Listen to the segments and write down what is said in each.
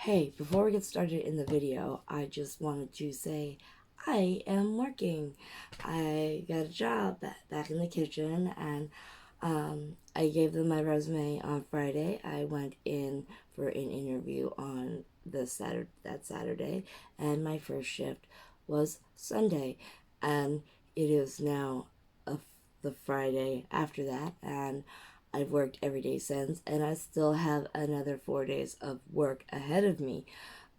Hey, before we get started in the video, I just wanted to say I am working. I got a job back in the kitchen, and I gave them my resume on Friday. I went in for an interview on that Saturday, and my first shift was Sunday, and it is now the Friday after that, and I've worked every day since, and I still have another 4 days of work ahead of me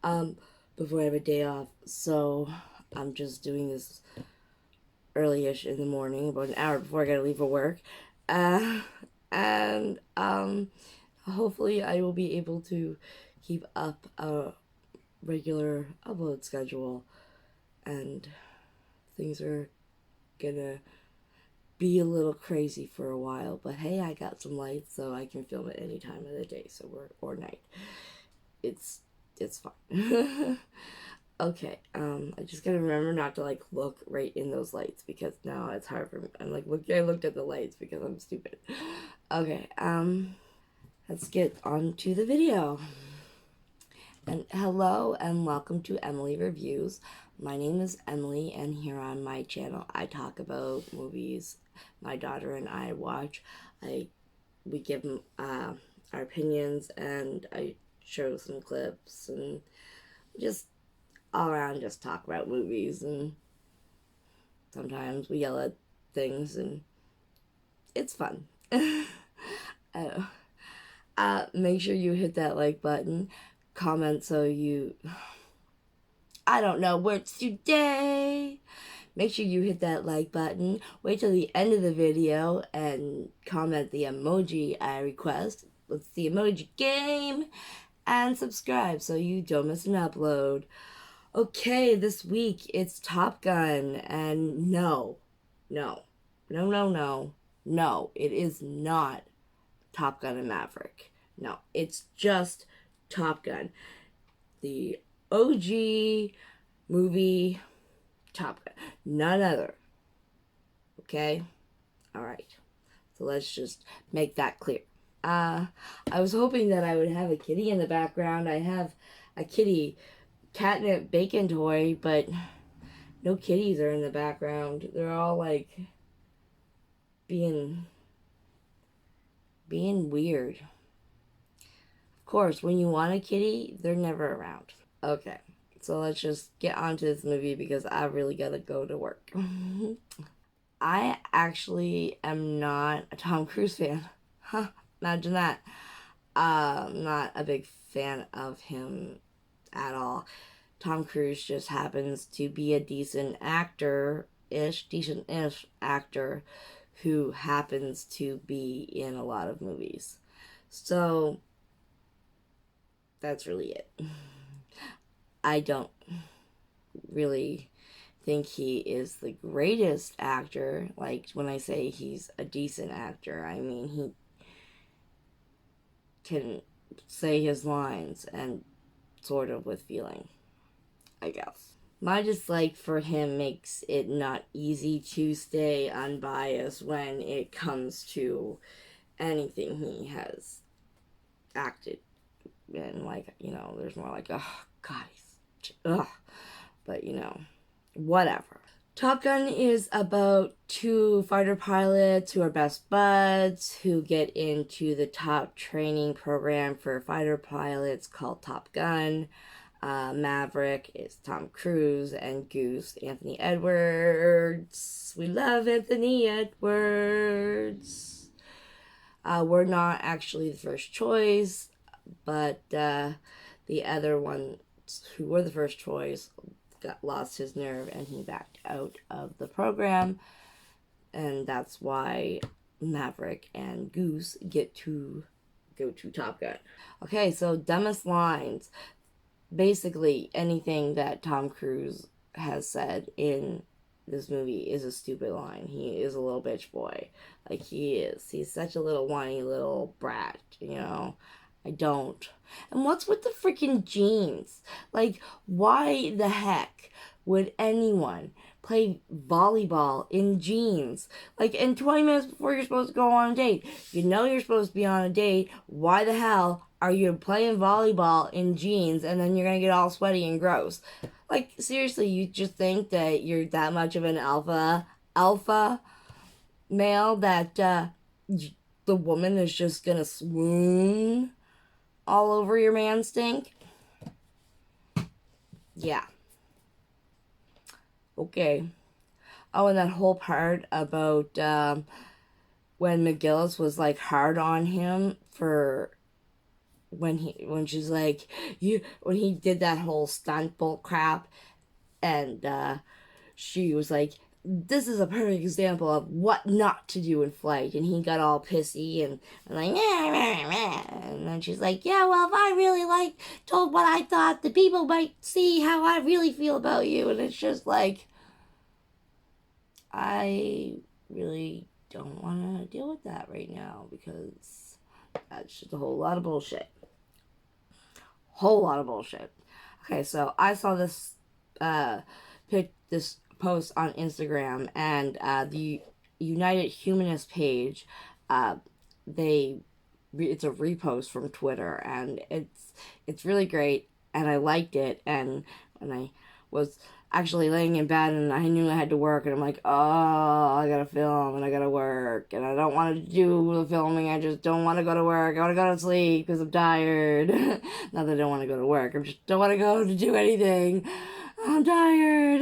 um, before I have a day off. So I'm just doing this early-ish in the morning, about an hour before I gotta leave for work. Uh, and hopefully I will be able to keep up a regular upload schedule, and things are gonna be a little crazy for a while, but hey, I got some lights, so I can film it any time of the day, or night. It's fine. Okay, I just gotta remember not to look right in those lights, because now it's hard for me. I looked at the lights because I'm stupid. Okay, let's get on to the video. And hello and welcome to Emily Reviews. My name is Emily, and here on my channel I talk about movies my daughter and I watch. We give our opinions, and I show some clips, and just all around just talk about movies, and sometimes we yell at things, and it's fun. Make sure you hit that like button, comment I don't know words today. Make sure you hit that like button, wait till the end of the video, and comment the emoji I request. It's the emoji game, and subscribe so you don't miss an upload. Okay, this week it's Top Gun, and no, it is not Top Gun and Maverick. No, it's just Top Gun. The OG movie Top Gun. None other. Okay? Alright. So let's just make that clear. I was hoping that I would have a kitty in the background. I have a kitty catnip bacon toy, but no kitties are in the background. They're all being weird. Of course, when you want a kitty, they're never around. Okay, so let's just get on to this movie because I really gotta go to work. I actually am not a Tom Cruise fan. Huh, imagine that. I'm not a big fan of him at all. Tom Cruise just happens to be a decent-ish actor who happens to be in a lot of movies. So that's really it. I don't really think he is the greatest actor. Like, when I say he's a decent actor, I mean he can say his lines and sort of with feeling, I guess. My dislike for him makes it not easy to stay unbiased when it comes to anything he has acted in. There's more oh, God, ugh. But, whatever. Top Gun is about two fighter pilots who are best buds who get into the top training program for fighter pilots called Top Gun. Maverick is Tom Cruise, and Goose, Anthony Edwards. We love Anthony Edwards. We're not actually the first choice, but the other ones who were the first choice lost his nerve, and he backed out of the program, and that's why Maverick and Goose get to go to Top Gun. Okay, so dumbest lines. Basically, anything that Tom Cruise has said in this movie is a stupid line. He is a little bitch boy. He is. He's such a little whiny little brat, I don't. And what's with the freaking jeans? Why the heck would anyone play volleyball in jeans? And 20 minutes before you're supposed to go on a date. You're supposed to be on a date. Why the hell are you playing volleyball in jeans and then you're gonna get all sweaty and gross? Like, seriously, you just think that you're that much of an alpha male that the woman is just gonna swoon all over your man stink? Yeah. Okay. Oh, and that whole part about when McGillis was like hard on him for when she's like when he did that whole stunt bull crap, and she was like, this is a perfect example of what not to do in flight, and he got all pissy and like meh, meh, meh. And then she's like, yeah, well, if I really like told what I thought, the people might see how I really feel about you. And it's just like, I really don't want to deal with that right now, because that's just a whole lot of bullshit. Whole lot of bullshit. Okay, so I saw this this post on Instagram, and the United Humanist page, it's a repost from Twitter, and it's really great, and I liked it. And when I was actually laying in bed and I knew I had to work, and I'm like, oh, I gotta film and I gotta work, and I don't want to do the filming. I just don't want to go to work. I want to go to sleep because I'm tired. Not that I don't want to go to work. I just don't want to go to do anything. I'm tired.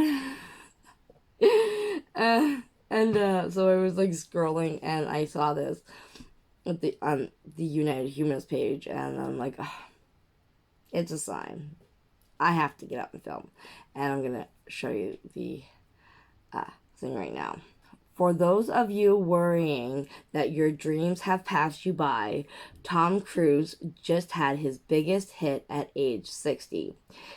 So I was like scrolling, and I saw this at the on the United Humanist page, and I'm like, oh, it's a sign. I have to get up and film, and I'm gonna show you the thing right now. For those of you worrying that your dreams have passed you by, Tom Cruise just had his biggest hit at age 60.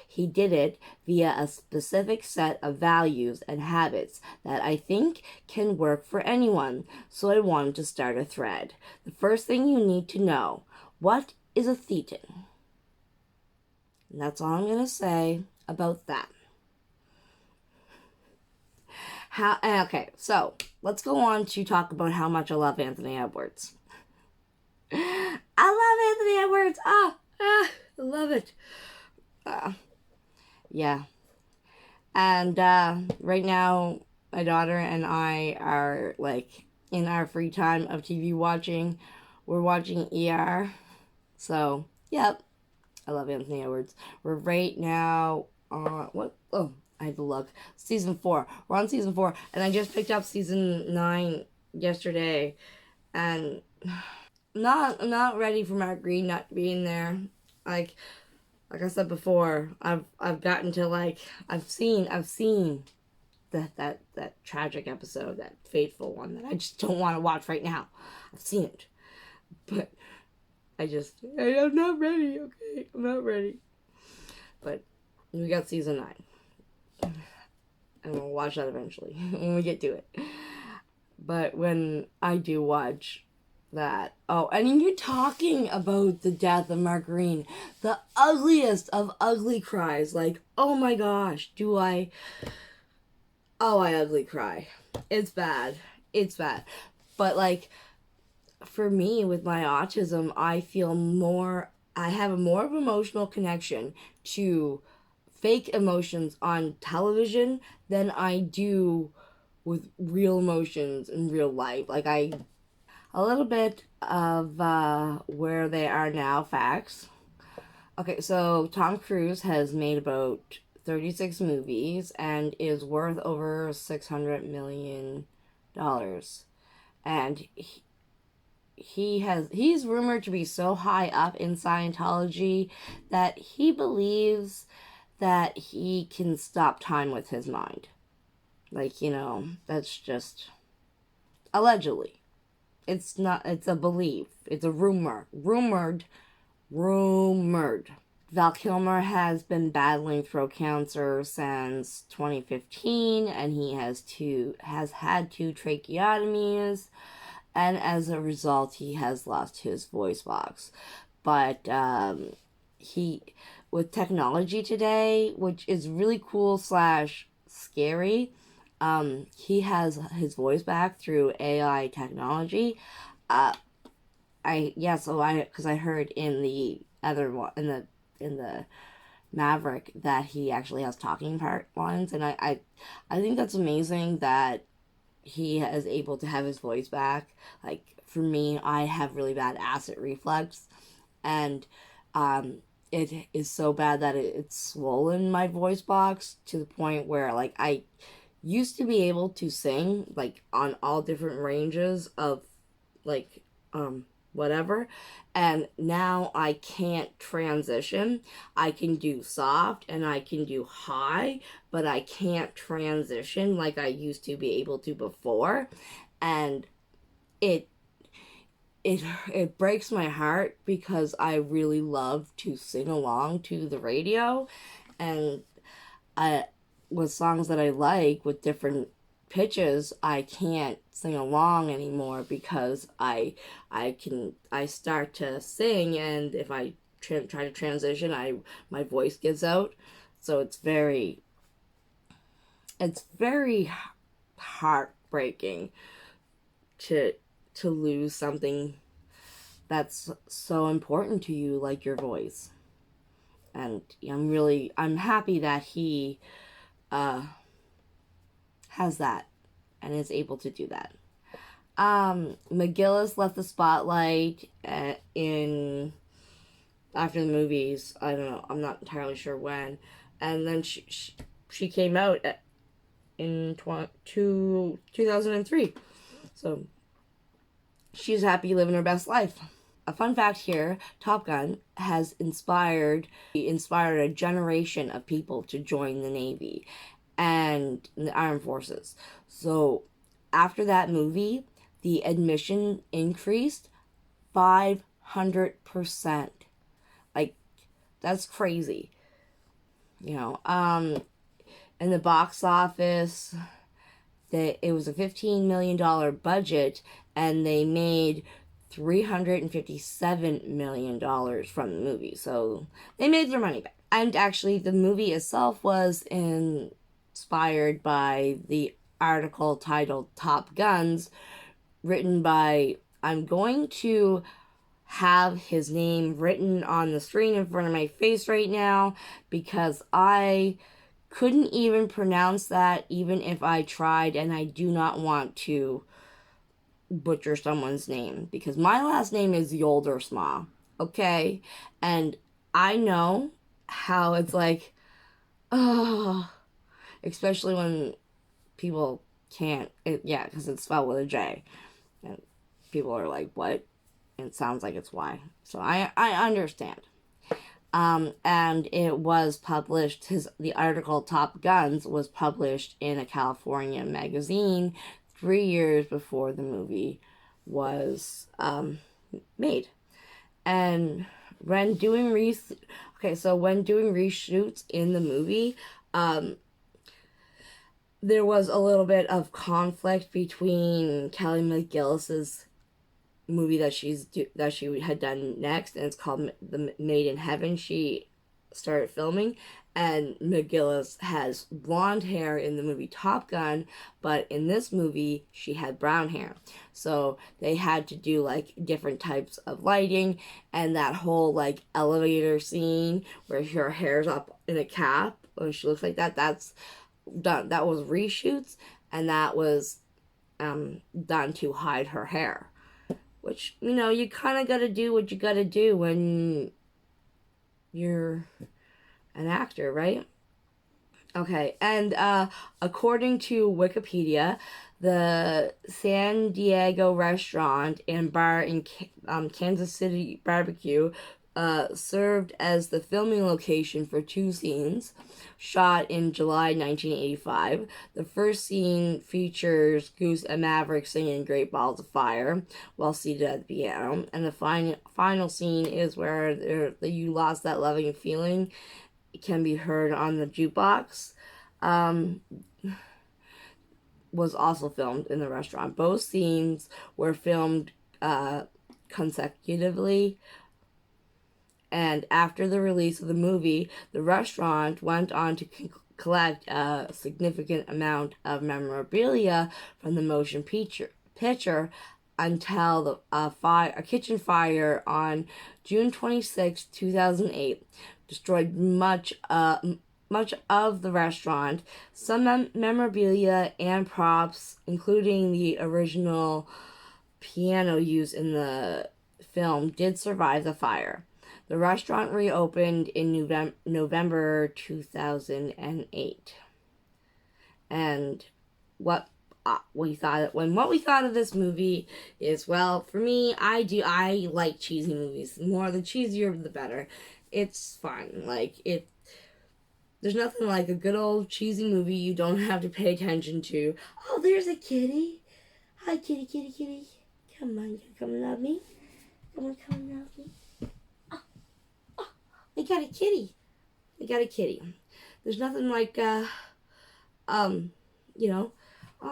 He did it via a specific set of values and habits that I think can work for anyone, so I wanted to start a thread. The first thing you need to know, what is a thetan? And that's all I'm going to say about that. Okay, so let's go on to talk about how much I love Anthony Edwards. I love Anthony Edwards. I love it. Yeah. And right now, my daughter and I are like in our free time of TV watching. We're watching ER. So, yep. I love Anthony Edwards. We're right now on what? Oh, I had to look. Season 4. We're on season 4, and I just picked up season 9 yesterday, and I'm not ready for Matt Green not being there. Like I said before, I've gotten to like I've seen that tragic episode, that fateful one that I just don't want to watch right now. I've seen it, but I'm not ready. Okay, I'm not ready. But we got season 9. And we'll watch that eventually when we get to it. But when I do watch that, oh, and you're talking about the death of Mark Green, the ugliest of ugly cries. Like, oh my gosh, I ugly cry. It's bad. It's bad. But like, for me with my autism, I have a more of an emotional connection to fake emotions on television than I do with real emotions in real life. Like a little bit of where they are now facts. Okay, so Tom Cruise has made about 36 movies and is worth over $600 million. And he's rumored to be so high up in Scientology that he believes that he can stop time with his mind. Like, that's just allegedly. It's not, it's a belief. It's a rumor. Rumored. Val Kilmer has been battling throat cancer since 2015, and he has had two tracheotomies, and as a result, he has lost his voice box. But with technology today, which is really cool / scary, he has his voice back through AI technology. Because I heard in the other one in the Maverick that he actually has talking part lines, and I think that's amazing that he is able to have his voice back. Like for me, I have really bad acid reflux, and it is so bad that it's swollen my voice box to the point where like I used to be able to sing like on all different ranges of like whatever, and now I can't transition. I can do soft and I can do high, but I can't transition like I used to be able to before, and it it breaks my heart because I really love to sing along to the radio, and I with songs that I like with different pitches, I can't sing along anymore because I start to sing, and if I try to transition, I my voice gives out. So it's very heartbreaking to lose something that's so important to you like your voice. And I'm happy that he has that and is able to do that. McGillis left the spotlight in after the movies. I don't know. I'm not entirely sure when. And then she came out in 2003. So she's happy living her best life. A fun fact here, Top Gun has inspired a generation of people to join the Navy and the Armed Forces. So after that movie, the admission increased 500%. Like, that's crazy. In the box office, it was a $15 million budget, and they made $357 million from the movie. So they made their money back. And actually, the movie itself was inspired by the article titled Top Guns, written by, I'm going to have his name written on the screen in front of my face right now because I couldn't even pronounce that even if I tried, and I do not want to butcher someone's name because my last name is Yoldersma, okay? And I know how it's like, oh, especially when people can't, because it's spelled with a J, and people are like, what? And it sounds like it's Y. So I understand. And it was published, the article Top Guns was published in a California magazine 3 years before the movie was made. And when doing reshoots in the movie, there was a little bit of conflict between Kelly McGillis's movie that she had done next, and it's called The Made in Heaven. She started filming, and McGillis has blonde hair in the movie Top Gun, but in this movie she had brown hair. So they had to do like different types of lighting, and that whole like elevator scene where her hair's up in a cap when she looks like that's done. That was reshoots, and that was done to hide her hair. Which, you kind of got to do what you got to do when you're an actor, right? Okay, and according to Wikipedia, the San Diego restaurant and bar in Kansas City Barbecue served as the filming location for 2 scenes shot in July 1985. The first scene features Goose and Maverick singing Great Balls of Fire while seated at the piano, and the final scene is where You Lost That Loving Feeling can be heard on the jukebox. Was also filmed in the restaurant. Both scenes were filmed consecutively. And after the release of the movie, the restaurant went on to collect a significant amount of memorabilia from the motion picture until a kitchen fire on June 26, 2008 destroyed much of the restaurant. Some memorabilia and props, including the original piano used in the film, did survive the fire. The restaurant reopened in November 2008. And what we thought of this movie is, well, for me, I like cheesy movies. The more the cheesier the better. It's fun. There's nothing like a good old cheesy movie you don't have to pay attention to. Oh, there's a kitty. Hi, kitty, kitty, kitty. Come on, come and love me. Come and love me. Oh, oh, we got a kitty. We got a kitty. There's nothing like, all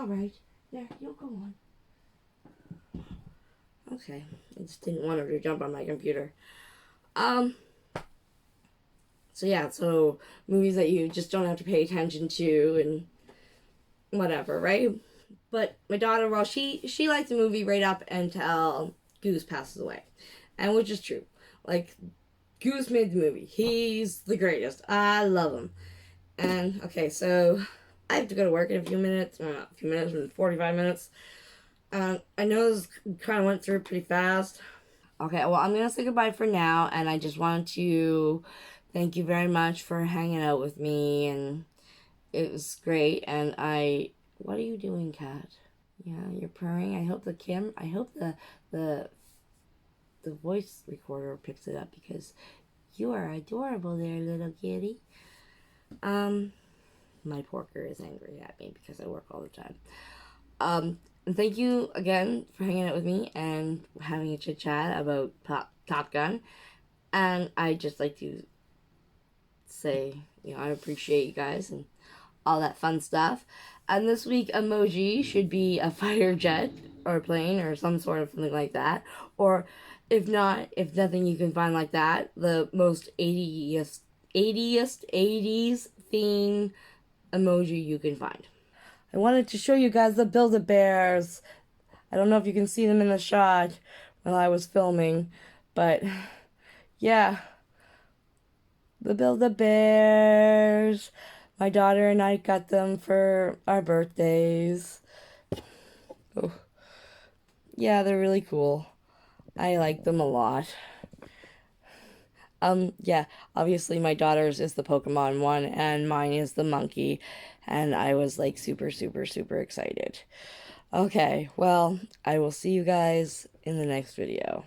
right. There, you'll go on. Okay, I just didn't want her to jump on my computer. So movies that you just don't have to pay attention to and whatever, right? But my daughter, well, she liked the movie right up until Goose passes away, and which is true. Like, Goose made the movie. He's the greatest. I love him. And okay, so I have to go to work in a few minutes. Well, not a few minutes, but 45 minutes. I know this kind of went through pretty fast. Okay, well, I'm going to say goodbye for now, and I just wanted to thank you very much for hanging out with me, and it was great, and what are you doing, cat? Yeah, you're purring. I hope the voice recorder picks it up, because you are adorable there, little kitty. My porker is angry at me because I work all the time. And thank you again for hanging out with me and having a chit chat about Top Gun. And I'd just like to say, I appreciate you guys and all that fun stuff. And this week, emoji should be a fighter jet or a plane or some sort of something like that. Or if nothing you can find like that, the most 80s theme emoji you can find. I wanted to show you guys the Build-A-Bears. I don't know if you can see them in the shot while I was filming, but yeah. The Build-A-Bears. My daughter and I got them for our birthdays. Oh. Yeah, they're really cool. I like them a lot. Yeah, obviously my daughter's is the Pokemon one, and mine is the monkey, and I was like super, super, super excited. Okay, well, I will see you guys in the next video.